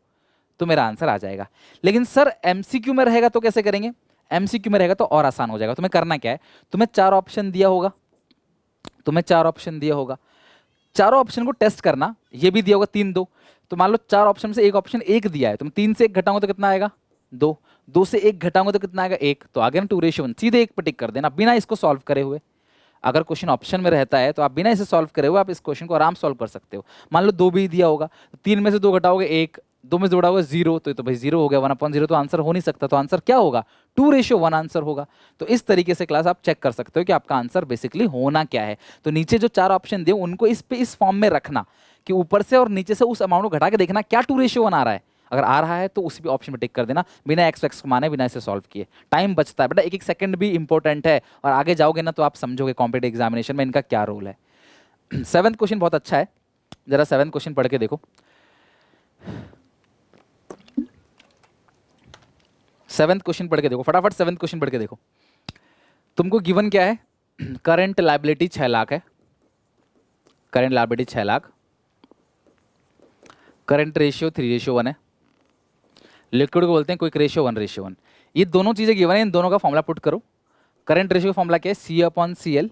S1: तो मेरा आंसर आ जाएगा। लेकिन सर एमसीक्यू में रहेगा तो कैसे करेंगे? एमसीक्यू में रहेगा तो और आसान हो जाएगा। तुम्हें करना क्या है, तुम्हें 4 ऑप्शन दिया होगा, तुम्हें 4 ऑप्शन दिया होगा, चारों ऑप्शन को टेस्ट करना। ये भी दिया होगा 3 2, तो मान लो 4 ऑप्शन से एक ऑप्शन 1 दिया है, तुम 3 से 1 घटाओगे तो कितना आएगा? 2, 2 से 1 घटाओगे तो कितना आएगा? 1, तो आगे ना 2:1, सीधे 1 पे टिक कर देना बिना इसको सॉल्व करे हुए। अगर क्वेश्चन ऑप्शन में रहता है तो आप बिना इसे सॉल्व करे हुए आप इस क्वेश्चन को आराम सॉल्व कर सकते हो। मान लो 2 भी दिया होगा, 3 में से 2 घटाओगे 1, 2 में से 2 घटाओगे 0, तो भाई 0 हो गया, 1/0 तो आंसर हो नहीं सकता, तो आंसर क्या होगा? 2:1 आंसर होगा। तो इस तरीके से क्लास आप चेक कर सकते हो कि आपका आंसर बेसिकली होना क्या है। तो नीचे जो 4 ऑप्शन दिए उनको इस फॉर्म में रखना कि ऊपर से और नीचे से उस अमाउंट को घटा के देखना क्या 2:1 आ रहा है। अगर आ रहा है तो उसी भी ऑप्शन में टिक कर देना बिना एक्स को माने, बिना इसे सॉल्व किए। टाइम बचता है बेटा, एक एक सेकंड भी इंपॉर्टेंट है, और आगे जाओगे ना तो आप समझोगे कॉम्पिटेटिव एग्जामिनेशन में इनका क्या रोल है। 7th क्वेश्चन बहुत अच्छा है, जरा 7th क्वेश्चन पढ़ के देखो। 7th क्वेश्चन पढ़ के देखो फटाफट, 7th क्वेश्चन पढ़ के देखो। तुमको गिवन क्या है? करंट लायबिलिटी 6 लाख है, current liability 6 lakh, current ratio 3:1 है, लिक्विड को बोलते हैं क्विक रेशियो 1:1। ये दोनों चीजें गिवन है, इन दोनों का फॉर्मूला पुट करो। करंट रेशियो का फॉर्मूला क्या है? CA/CL,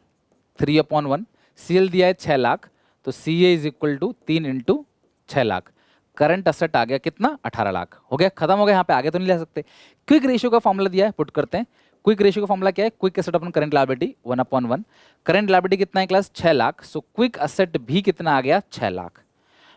S1: 3/1, CL दिया है 6 लाख, तो CA is equal to 3 into 6 lakh. Current asset आ गया कितना, 18 लाख। हो गया, खत्म हो गया, यहाँ पे आगे तो नहीं ले सकते। क्विक रेशियो का फॉर्मूला दिया है, पुट करते हैं। क्विक रेशियो का फॉर्मूला क्या है, क्विक एसेट अपन करंट लायबिलिटी 1/1। करंट लायबिलिटी कितना है class, 6 lakh, so quick asset भी कितना आ गया, 6 लाख।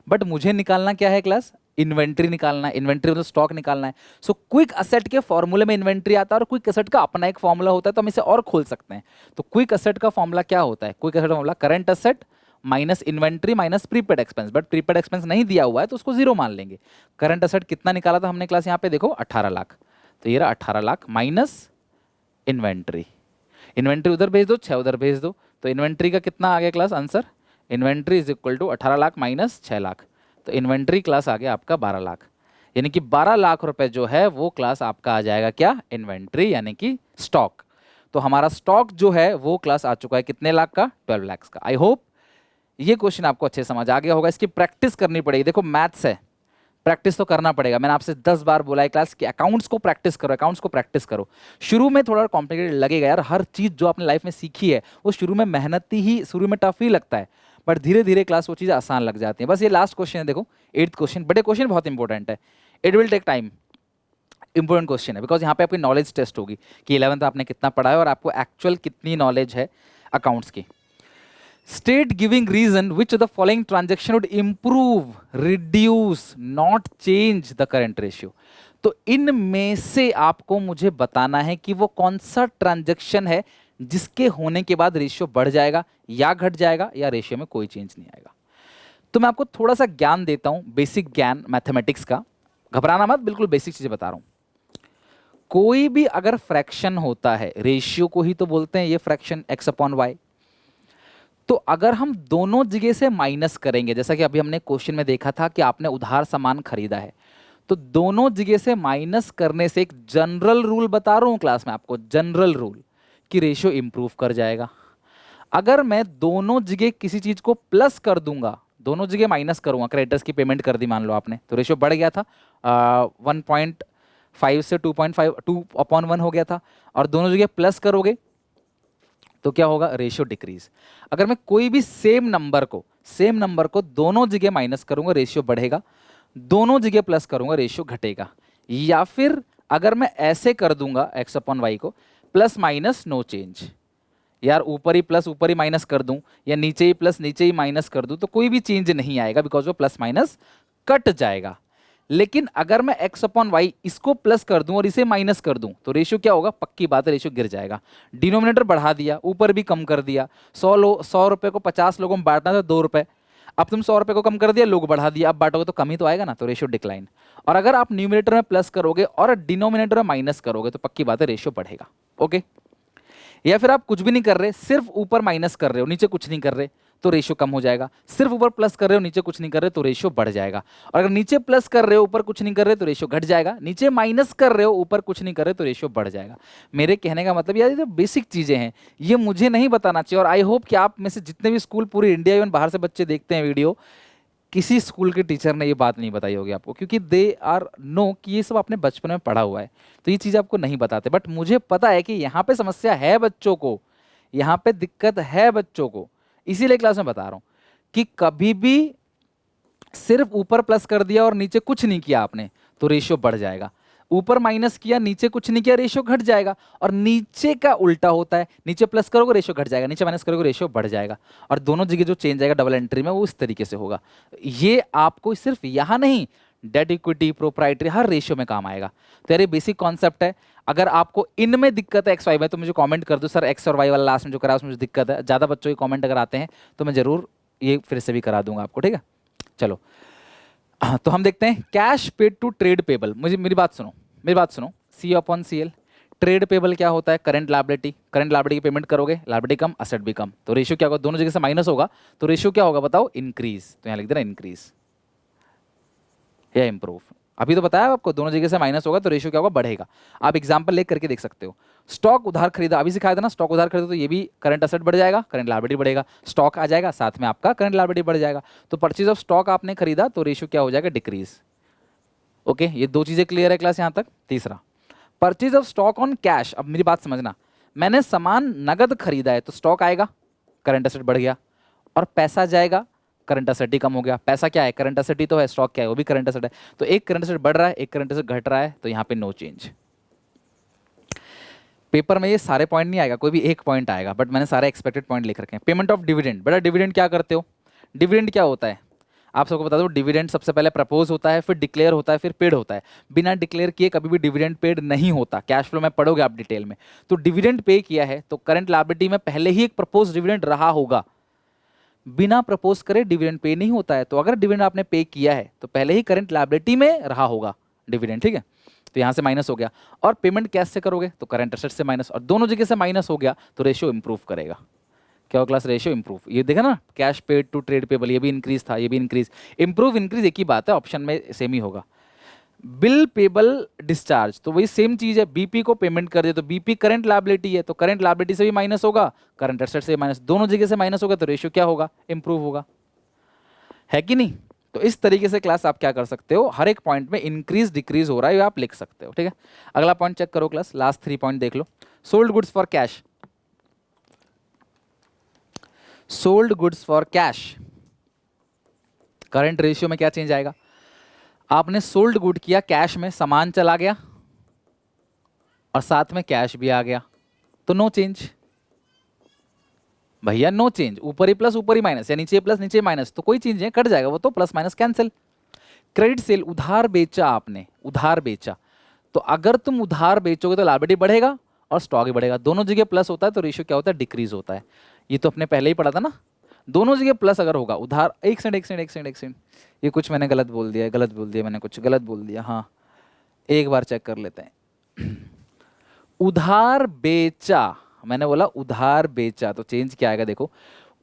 S1: बट मुझे निकालना क्या है क्लास, इन्वेंट्री निकालना है। इन्वेंट्री मतलब स्टॉक निकालना है। सो क्विक एसेट के फॉर्मूले में इन्वेंट्री आता है, और क्विक एसेट का अपना एक फॉर्मूला होता है, तो हम इसे और खोल सकते हैं। तो क्विक एसेट का फॉर्मूला क्या होता है, क्विक एसेट का formula current asset minus inventory minus prepaid expense. But prepaid expense नहीं दिया हुआ है तो उसको जीरो मान लेंगे। करंट एसेट कितना निकाला था हमने क्लास, यहाँ पे देखो 18 लाख, तो ये रहा 18 लाख माइनस इन्वेंट्री। इन्वेंट्री उधर भेज दो, 6 उधर भेज दो, तो इन्वेंट्री का कितना आ गया class answer, inventory is equal to 18 lakh minus 6 lakh, तो इन्वेंट्री क्लास आ गया आपका 12 लाख। यानी कि 12 लाख रुपए जो है वो क्लास आपका आ जाएगा क्या, इन्वेंट्री यानी कि स्टॉक। तो हमारा स्टॉक जो है वो क्लास आ चुका है कितने लाख का, 12 लाख का। आई होप ये क्वेश्चन आपको अच्छे समझ आ गया होगा। इसकी प्रैक्टिस करनी पड़ेगी। देखो मैथ्स है, प्रैक्टिस तो करना पड़ेगा। मैंने आपसे 10 बार बोला है क्लास कि अकाउंट्स को प्रैक्टिस करो, अकाउंट्स को प्रैक्टिस करो। शुरू में थोड़ा कॉम्प्लिकेटेड लगेगा यार, हर चीज जो आपने लाइफ में सीखी है वो शुरू में मेहनती ही, शुरू में टफ ही लगता है, बट धीरे धीरे क्लास वो चीज़ें आसान लग जाती हैं। बस ये लास्ट क्वेश्चन है, देखो 8th क्वेश्चन, बड़े क्वेश्चन बहुत इंपॉर्टेंट है, it will take time. Important question है बिकॉज यहाँ पे आपकी नॉलेज टेस्ट होगी कि 11th आपने कितना पढ़ा है और आपको एक्चुअल कितनी नॉलेज है अकाउंट्स की। State giving reason which of the following transaction would improve, reduce, not change the current ratio। तो इनमें से आपको मुझे बताना है कि वो कौन सा ट्रांजैक्शन है जिसके होने के बाद रेशियो बढ़ जाएगा या घट जाएगा या रेशियो में कोई चेंज नहीं आएगा। तो मैं आपको थोड़ा सा ज्ञान देता हूं, बेसिक ज्ञान मैथमेटिक्स का। घबराना मत, बिल्कुल बेसिक चीजें बता रहा हूं। कोई भी अगर फ्रैक्शन होता है, रेशियो को ही तो बोलते हैं ये फ्रैक्शन x अपॉन वाई। तो अगर हम दोनों जगह से माइनस करेंगे, जैसा कि अभी हमने क्वेश्चन में देखा था कि आपने उधार सामान खरीदा है, तो दोनों जगह से माइनस करने से एक जनरल रूल बता रहा हूं क्लास में आपको, जनरल रूल कि रेशियो इंप्रूव कर जाएगा। अगर मैं दोनों जगह किसी चीज को प्लस कर दूंगा, दोनों जगह माइनस करूंगा, क्रेडिटर्स की पेमेंट कर दी मान लो आपने, तो रेशियो बढ़ गया था 1.5 से 2.5, 2/1 हो गया था, और दोनों जगह प्लस करोगे तो क्या होगा, रेशियो डिक्रीज। अगर मैं कोई भी सेम नंबर को दोनों जगह माइनस करूंगा, रेशियो बढ़ेगा, दोनों जगह प्लस करूंगा, रेशियो घटेगा। या फिर अगर मैं ऐसे कर दूंगा x अपॉन वाई को, प्लस माइनस नो चेंज, यार ऊपर ही प्लस ऊपर ही माइनस कर दूं या नीचे ही प्लस नीचे ही माइनस कर दूं तो कोई भी चेंज नहीं आएगा, बिकॉज वो प्लस माइनस कट जाएगा। लेकिन अगर मैं x अपॉन वाई इसको प्लस कर दूं और इसे माइनस कर दूं तो रेशियो क्या होगा, पक्की बात है, रेशियो गिर जाएगा। डिनोमिनेटर बढ़ा दिया, ऊपर भी कम कर दिया। 100 रुपए को 50 लोगों में बांटना था 2 रुपए, अब तुम 100 रुपए को कम कर दिया, लोग बढ़ा दिया, अब बांटोगे तो कम ही तो आएगा ना, तो रेशियो डिक्लाइन। और अगर आप न्यूमिनेटर में प्लस करोगे और डिनोमिनेटर में माइनस करोगे तो पक्की बात है रेशियो बढ़ेगा। ओके, या फिर आप कुछ भी नहीं कर रहे, सिर्फ ऊपर माइनस कर रहे हो, नीचे कुछ नहीं कर रहे, तो रेशियो कम हो जाएगा। सिर्फ ऊपर प्लस कर रहे हो, नीचे कुछ नहीं कर रहे, तो रेशियो बढ़ जाएगा। और अगर नीचे प्लस कर रहे हो, ऊपर कुछ नहीं कर रहे, तो रेशियो घट जाएगा। नीचे माइनस कर रहे हो, ऊपर कुछ नहीं कर रहे, तो रेशियो बढ़ जाएगा। मेरे कहने का मतलब यार ये जो बेसिक चीजें हैं ये मुझे नहीं बताना चाहिए। और आई होप कि आप में से जितने भी स्कूल पूरे इंडिया इवन बाहर से बच्चे देखते हैं वीडियो, किसी स्कूल के टीचर ने ये बात नहीं बताई होगी आपको, क्योंकि दे आर नो कि ये सब आपने बचपन में पढ़ा हुआ है, तो ये चीज़ आपको नहीं बताते। बट मुझे पता है कि यहाँ पे समस्या है बच्चों को, यहाँ पे दिक्कत है बच्चों को, इसीलिए क्लास में बता रहा हूँ कि कभी भी सिर्फ ऊपर प्लस कर दिया और नीचे कुछ नहीं किया आपने तो रेशियो बढ़ जाएगा। ऊपर माइनस किया, नीचे कुछ नहीं किया, रेशियो घट जाएगा। और नीचे का उल्टा होता है, नीचे प्लस करोगे रेशियो घट जाएगा, नीचे माइनस करोगे रेशियो बढ़ जाएगा। और दोनों जगह जो चेंज आएगा डबल एंट्री में वो इस तरीके से होगा। ये आपको सिर्फ यहाँ नहीं, डेट इक्विटी, प्रोप्राइटरी, हर रेशियो में काम आएगा। तो यार ये बेसिक कॉन्सेप्ट है। अगर आपको इनमें दिक्कत है एक्स वाई में तो मुझे कमेंट कर दो, सर एक्स और वाई वाला लास्ट में जो करा उसमें मुझे दिक्कत है। ज़्यादा बच्चों के कमेंट अगर आते हैं तो मैं जरूर ये फिर से भी करा दूंगा आपको, ठीक है। चलो तो हम देखते हैं cash paid to trade payable. मुझे मेरी बात सुनो, C upon C L. Trade payable क्या होता है, करंट लायबिलिटी, करंट लायबिलिटी की पेमेंट करोगे, लायबिलिटी कम, असेट भी कम, तो रेशियो क्या होगा, दोनों जगह से माइनस होगा, तो रेशियो क्या होगा बताओ, इंक्रीज। तो यहाँ लिख देना इंक्रीज या इंप्रूव। अभी तो बताया आपको दोनों जगह से माइनस होगा तो रेशियो क्या होगा, बढ़ेगा। आप एग्जांपल लेकर करके देख सकते हो। स्टॉक उधार खरीदा, अभी सिखाया था ना, स्टॉक उधार खरीदा तो ये भी करंट असेट बढ़ जाएगा, करंट लायबिलिटी बढ़ेगा, स्टॉक आ जाएगा साथ में आपका करंट लायबिलिटी बढ़ जाएगा। तो परचेज ऑफ स्टॉक आपने खरीदा तो रेशियो क्या हो जाएगा, डिक्रीज। ओके, ये दो चीजें क्लियर है क्लास यहां तक। तीसरा, purchase of stock on cash. अब मेरी बात समझना, मैंने सामान नगद खरीदा है तो स्टॉक आएगा, करंट एसेट बढ़ गया, और पैसा जाएगा, करंट एसेट ही कम हो गया। पैसा क्या है? करंट एसेट ही तो है। स्टॉक क्या है? वो भी करंट एसेट है। तो एक करंट एसेट बढ़ रहा है, एक करंट एसेट घट रहा है, तो यहाँ पे नो चेंज। पेपर में ये सारे पॉइंट नहीं आएगा, कोई भी एक पॉइंट आएगा, बट मैंने सारे एक्सपेक्टेड पॉइंट लिख रखे हैं। पेमेंट ऑफ डिविडेंड, बेटा डिविडेंड क्या करते हो? डिविडेंड क्या होता है आप सबको बता दो। डिविडेंड सबसे पहले प्रपोज होता है, फिर डिक्लेयर होता है, फिर पेड होता है। बिना डिक्लेयर किए कभी भी डिविडेंड पेड नहीं होता। कैश फ्लो में पढ़ोगे आप डिटेल में। तो डिविडेंड पे किया है तो करंट लायबिलिटी में पहले ही एक प्रपोज डिविडेंड रहा होगा। बिना प्रपोज करे डिविडेंड पे नहीं होता है। तो अगर डिविडेंड आपने पे किया है तो पहले ही करंट लायबिलिटी में रहा होगा डिविडेंड, ठीक है। तो यहाँ से माइनस हो गया। और पेमेंट कैश से करोगे तो करंट एसेट से माइनस, और दोनों जगह से माइनस हो गया तो रेशियो इंप्रूव करेगा। क्या हो क्लास? Ratio improve. ये देखा ना, cash paid to trade payable, ये भी इंक्रीज था, ये भी इंक्रीज। इंप्रूव इंक्रीज एक ही बात है, ऑप्शन में सेम ही होगा। बिल पेबल डिस्चार्ज, तो वही सेम चीज है। बीपी को पेमेंट कर दे तो बीपी करंट लायबिलिटी है, तो करंट लायबिलिटी से भी माइनस होगा, करंट एसेट से माइनस, दोनों जगह से माइनस होगा, तो रेशियो क्या होगा? इंप्रूव होगा, है कि नहीं? तो इस तरीके से क्लास आप क्या कर सकते हो, हर एक पॉइंट में इंक्रीज डिक्रीज हो रहा है आप लिख सकते हो, ठीक है। अगला पॉइंट चेक करो क्लास, लास्ट 3 पॉइंट देख लो। Sold goods for cash, sold goods for cash, current ratio में क्या चेंज आएगा? आपने सोल्ड गुड किया, कैश में सामान चला गया और साथ में कैश भी आ गया, तो नो चेंज भैया, नो चेंज। ऊपर ही प्लस ऊपर ही माइनस, या नीचे प्लस नीचे माइनस, तो कोई चेंज नहीं, कट जाएगा वो तो, plus minus cancel. Credit sale, उधार बेचा आपने, उधार बेचा, तो अगर तुम उधार बेचोगे तो लायबिलिटी बढ़ेगा और स्टॉक ही बढ़ेगा। दोनों जगह प्लस होता है तो रेशियो क्या होता है? डिक्रीज होता है। ये तो अपने पहले ही पढ़ा था ना, दोनों जगह प्लस अगर होगा, उधार, एक सेकंड, ये कुछ मैंने गलत बोल दिया है, मैंने कुछ गलत बोल दिया। हाँ, एक बार चेक कर लेते हैं। उधार बेचा, मैंने बोला उधार बेचा, तो चेंज क्या आएगा? देखो,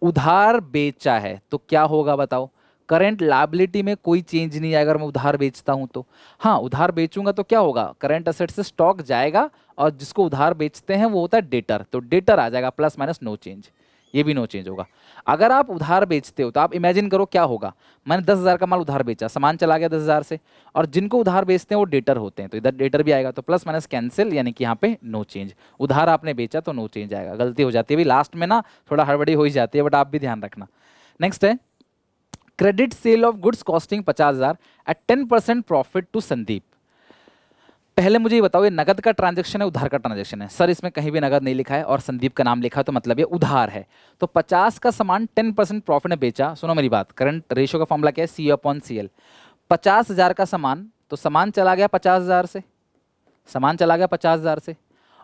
S1: उधार बेचा है तो क्या होगा बताओ? करंट लायबिलिटी में कोई चेंज नहीं आएगा अगर मैं उधार बेचता हूं तो। हाँ, उधार बेचूंगा तो क्या होगा? करंट एसेट से स्टॉक जाएगा, और जिसको उधार बेचते हैं वो होता है डेटर, तो डेटर आ जाएगा, प्लस माइनस नो चेंज, ये भी नो चेंज होगा। अगर आप उधार बेचते हो तो आप इमेजिन करो क्या होगा, मैंने 10,000 का माल उधार बेचा, सामान चला गया 10,000 से, और जिनको उधार बेचते हैं वो डेटर होते हैं, तो इधर डेटर भी आएगा, तो प्लस माइनस कैंसिल, यानी कि यहाँ पे नो चेंज। उधार आपने बेचा तो नो चेंज आएगा। गलती हो जाती है भी लास्ट में ना, थोड़ा हड़बड़ी हो ही जाती है, बट आप भी ध्यान रखना। नेक्स्ट है credit sale of goods costing 50,000 at 10% profit to Sandeep. पहले मुझे ये बताओ, ये नगद का ट्रांजैक्शन है, उधार का ट्रांजैक्शन है? सर इसमें कहीं भी नगद नहीं लिखा है और संदीप का नाम लिखा है, तो मतलब ये उधार है। तो 50 का सामान 10% प्रॉफिट में बेचा। सुनो मेरी बात, करंट रेशियो का फॉर्मूला क्या है? C/CL। 50,000 का सामान, तो सामान चला गया 50,000 से, सामान चला गया 50,000 से,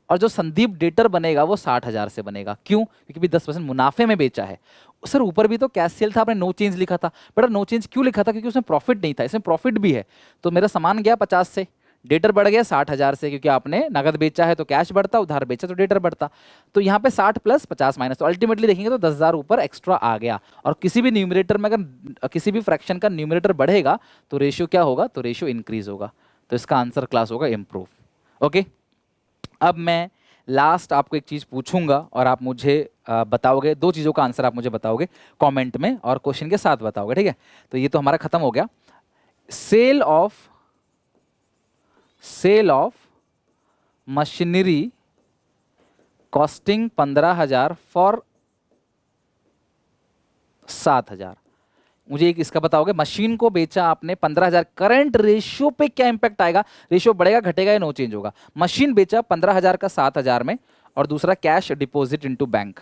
S1: और जो संदीप डेटर बनेगा वो 60,000 से बनेगा। क्यों? क्योंकि भी 10% मुनाफे में बेचा है। सर ऊपर भी तो कैश सेल था, आपने नो चेंज लिखा था। बेटा नो चेंज क्यों लिखा था? क्योंकि उसमें प्रॉफिट नहीं था, इसमें प्रॉफिट भी है। तो मेरा सामान गया 50 से, डेटर बढ़ गया 60,000 से, क्योंकि आपने नगद बेचा है तो कैश बढ़ता, उधार बेचा तो डेटर बढ़ता। तो यहाँ पे 60 प्लस 50 माइनस, तो अल्टीमेटली देखेंगे तो 10,000 ऊपर एक्स्ट्रा आ गया। और किसी भी न्यूमरेटर में अगर किसी भी फ्रैक्शन का न्यूमरेटर बढ़ेगा तो रेशियो क्या होगा? तो रेशियो इंक्रीज होगा। तो इसका आंसर क्लास होगा इम्प्रूव। ओके, अब मैं लास्ट आपको एक चीज़ पूछूंगा और आप मुझे बताओगे, 2 चीज़ों का आंसर आप मुझे बताओगे कमेंट में और क्वेश्चन के साथ बताओगे, ठीक है। तो ये तो हमारा खत्म हो गया। Sale of machinery costing 15,000 for 7,000। मुझे एक इसका बताओगे, मशीन को बेचा आपने 15,000, करंट रेशियो पे क्या इंपैक्ट आएगा? रेशियो बढ़ेगा घटेगा या नो चेंज होगा? मशीन बेचा 15,000 का 7,000 में, और दूसरा cash deposit into bank,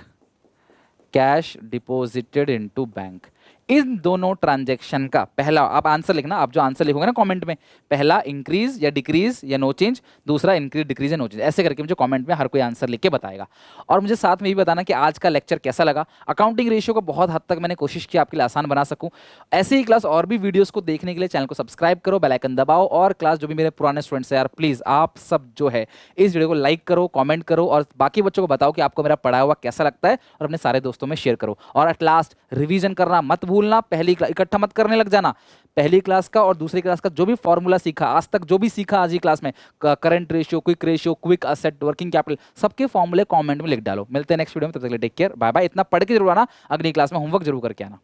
S1: cash deposited into bank. इन दोनों ट्रांजैक्शन का पहला, आप आंसर लिखना, आप जो आंसर लिखोगे ना कमेंट में, पहला इंक्रीज या डिक्रीज या नो चेंज, दूसरा इंक्रीज डिक्रीज या नो चेंज, ऐसे करके मुझे कमेंट में हर कोई आंसर लिख के बताएगा। और मुझे साथ में भी बताना कि आज का लेक्चर कैसा लगा। अकाउंटिंग रेशियो को बहुत हद तक मैंने कोशिश की आपके लिए आसान बना सकूं। ऐसे ही क्लास और भी वीडियोस को देखने के लिए चैनल को सब्सक्राइब करो, बेल आइकन दबाओ, और क्लास जो भी मेरे पुराने स्टूडेंट्स हैं यार, प्लीज़ आप सब जो है इस वीडियो को लाइक करो, कॉमेंट करो, और बाकी बच्चों को बताओ कि आपको मेरा पढ़ाया हुआ कैसा लगता है, और अपने सारे दोस्तों में शेयर करो। और एट लास्ट रिवीजन करना मत भूलना, पहली इकट्ठा मत करने लग जाना। पहली क्लास का और दूसरी क्लास का जो भी फॉर्मूला सीखा आज तक, जो भी सीखा आज ही क्लास में, current ratio, quick asset, working capital, सबके फॉर्मूले कमेंट में लिख डालो। मिलते हैं नेक्स्ट वीडियो में, तब तक के लिए टेक केयर, बाय बाय। इतना पढ़ के जरूर आना, अगली क्लास में होमवर्क जरूर करके आना।